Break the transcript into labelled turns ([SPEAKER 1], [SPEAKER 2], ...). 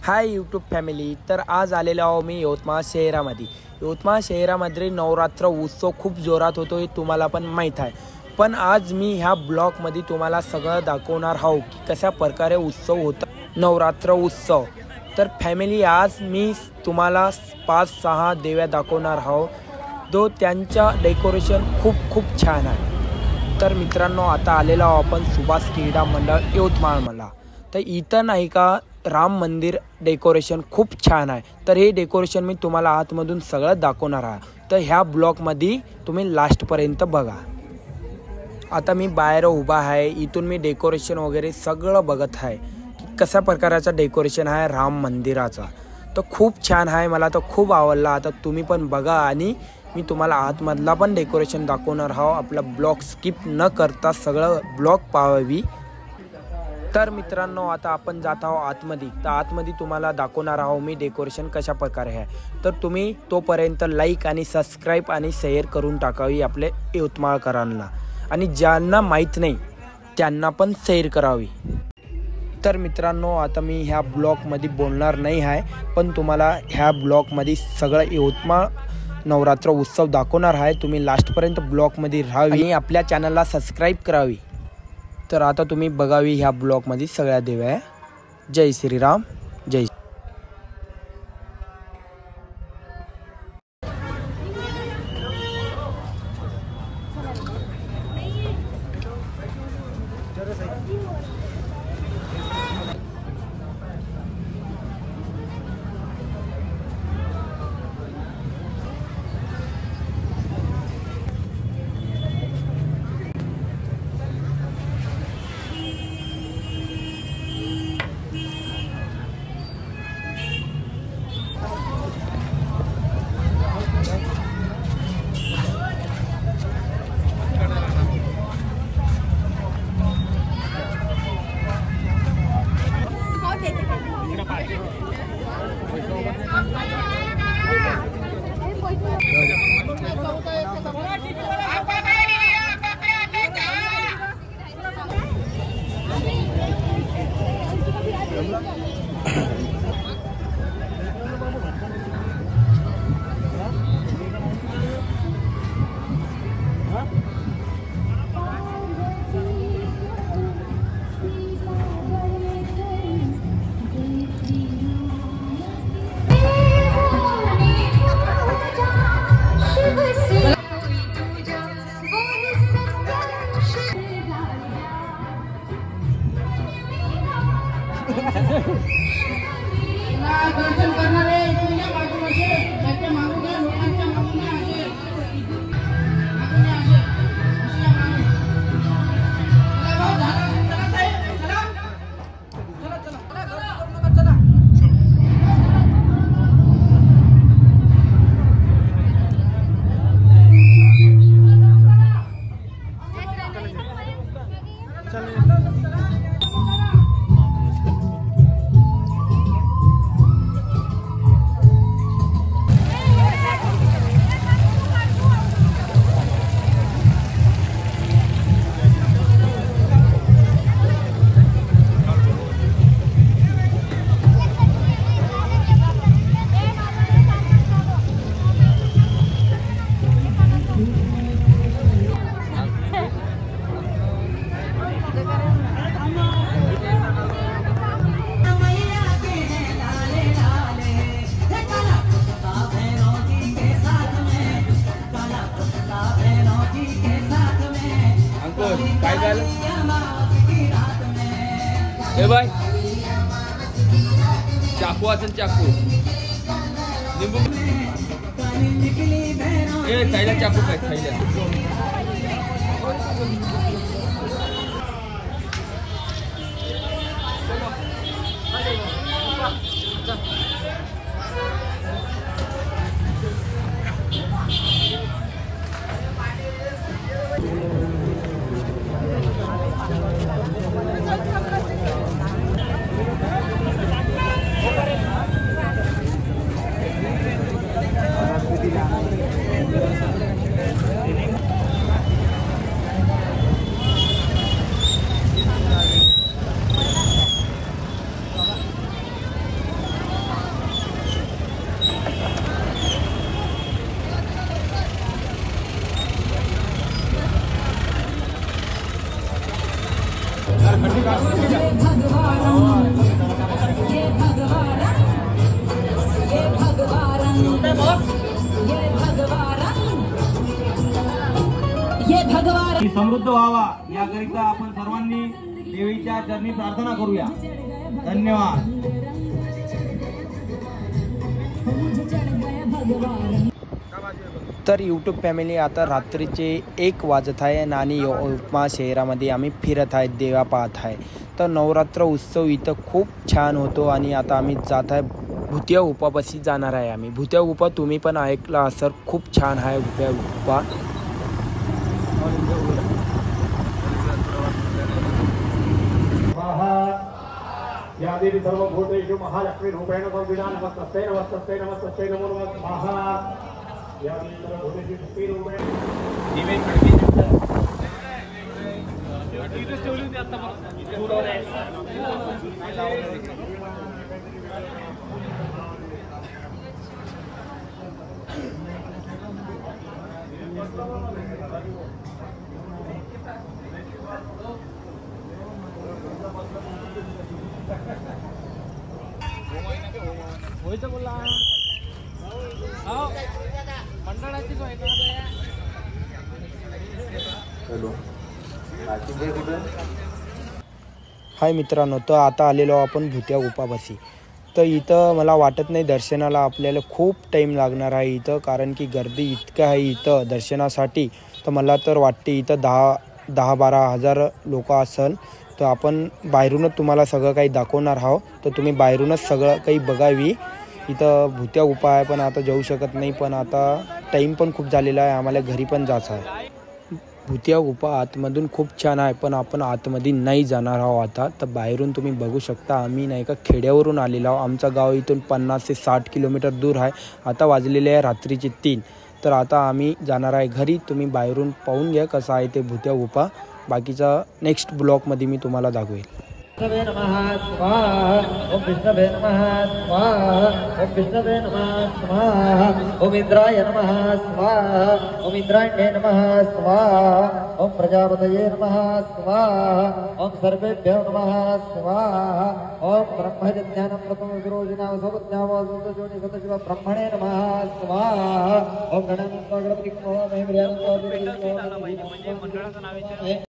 [SPEAKER 1] Hi YouTube family. तर आज आलेलो आहो मी यवतमाळ शहरामध्ये। यवतमाळ शहरामध्ये नवरात्र उत्सव खूप जोरात होतो हे तुम्हाला पण माहीत आहे। पण आज मी ह्या ब्लॉगमध्ये तुम्हाला सगळं दाखवणार आहो की कशा प्रकारे उत्सव होता नवरात्र उत्सव। तर फॅमिली आज मी तुम्हाला 5-6 देव्या दाखवणार आहो जो त्यांचा डेकोरेशन खूप छान आहे। तर मित्रांनो आता आलेलो आहो आपण सुभाष क्रीडा मंडळ यवतमाळ मला। तर इथं नाही का राम मंदिर डेकोरेशन खूप छान आहे। तर हे डेकोरेशन मी तुम्हाला आतमधून सगळं दाखवणार आहे। तर ह्या ब्लॉगमध्ये तुम्ही लास्टपर्यंत बघा। आता मी बाहेर उभा आहे, इथून मी डेकोरेशन वगैरे सगळं बघत आहे की कशा प्रकारचा डेकोरेशन आहे राम मंदिराचा। तर खूप छान आहे, मला तर खूप आवडला। आता तुम्ही पण बघा आणि मी तुम्हाला आतमधला पण डेकोरेशन दाखवणार आहो। आपला ब्लॉग स्किप न करता सगळं ब्लॉग पाहावी। तर मित्रांनो आता आपण जात आहोत आतमध्ये। तर आतमध्ये तुम्हाला दाखवणार आहोत मी डेकोरेशन कशा प्रकारे आहे। तर तुम्ही तोपर्यंत लाईक आणि सबस्क्राईब आणि शेअर करून टाकावी आपले यवतमाळकरांना, आणि ज्यांना माहीत नाही त्यांना पण शेअर करावी। तर मित्रांनो आता मी ह्या ब्लॉगमध्ये बोलणार नाही आहे, पण तुम्हाला ह्या ब्लॉगमध्ये सगळं यवतमाळ नवरात्र उत्सव दाखवणार आहे। तुम्ही लास्टपर्यंत ब्लॉगमध्ये राहावी आणि आपल्या चॅनलला सबस्क्राईब करावी। तर आता तुम्ही बघावी ह्या ब्लॉगमध्ये सगळ्या देव्या। जय श्रीराम, जय
[SPEAKER 2] दर्शन करणारे इथल्या बाजूला त्याच्या मागून लोकांच्या मागून असे
[SPEAKER 1] काय झालं ए बाय चाकू असेल चाकू लिंबू ए थैला चाकू काय थैला
[SPEAKER 3] आणि समृद्ध व्हावा याकरिता आपण सर्वांनी देवीच्या चरणी प्रार्थना करूया. धन्यवाद.
[SPEAKER 1] तर यूट्यूब फॅमिली, आता रात्रीचे 1 वाजत आहे आणि यवतमाळ शहरामध्ये आम्ही फिरत आहे, देवा पाहत आहे. तर नवरात्र उत्सव इथं खूप छान होतो आणि आता आम्ही जात आहे भुतिया उपापाशी जाणार आहे आम्ही. भुतिया उपा तुम्ही पण ऐकला असेल, खूप छान आहे भुतिया उपा.
[SPEAKER 4] या देवी सर्वभूतेषु महालक्ष्मी रूपेण संविदा नमस्तस्यै नमस्तस्यै नमस्तस्यै नमो नमः स्वाहा. या देवी सर्वभूतेषु शक्ति रूपेण
[SPEAKER 1] हाय मित्रांनो, तर आता आलेलो आपण भुतिया उपापाशी. तर इथं मला वाटत नाही दर्शनाला आपल्याला खूप टाईम लागणार आहे इथं, कारण की गर्दी इतकं आहे इथं दर्शनासाठी. तर मला तर वाटते इथं 10-12 हजार लोक असेल. तर आपण बाहेरूनच तुम्हाला सगळं काही दाखवणार आहोत, तर तुम्ही बाहेरूनच सगळं काही बघावी. इथं भुतिया उपा आहे, पण आता जाऊ शकत नाही, पण आता टाईम पण खूप झालेला आहे, आम्हाला घरी पण जायचं आहे. भुतिया उपा आतमधून खूप छान आहे, पण आपण आतमध्ये नाही जाणार आहोत आता. तर बाहेरून तुम्ही बघू शकता, आम्ही नाही का खेड्यावरून आलेलो आहोत. आमचं गाव इथून 50 ते 60 किलोमीटर दूर आहे. आता वाजलेले आहे रात्रीचे 3. तर आता आम्ही जाणार आहे घरी. तुम्ही बाहेरून पाहून घ्या कसं आहे ते भुतिया उपा. बाकीचा नेक्स्ट ब्लॉगमध्ये मी तुम्हाला दाखवेल.
[SPEAKER 5] विष्णवे नमः स्वाहा. ओम विष्णवे नमः स्वाहा. ओम विष्णवे नमः स्वाहा. ओम इंद्राय नमः स्वाहा. ओम इंद्रायणे नमः स्वाहा. ओम प्रजापतये नमः स्वाहा. ओम सर्वेभ्यो नमः स्वाहा. ओम ब्रह्मज्ञानं प्रथम विरोजिना सवज्ञावासुतजोनि सतशिव ब्रह्मणे नमः स्वाहा. ओम गणानां गणपतिं नमः.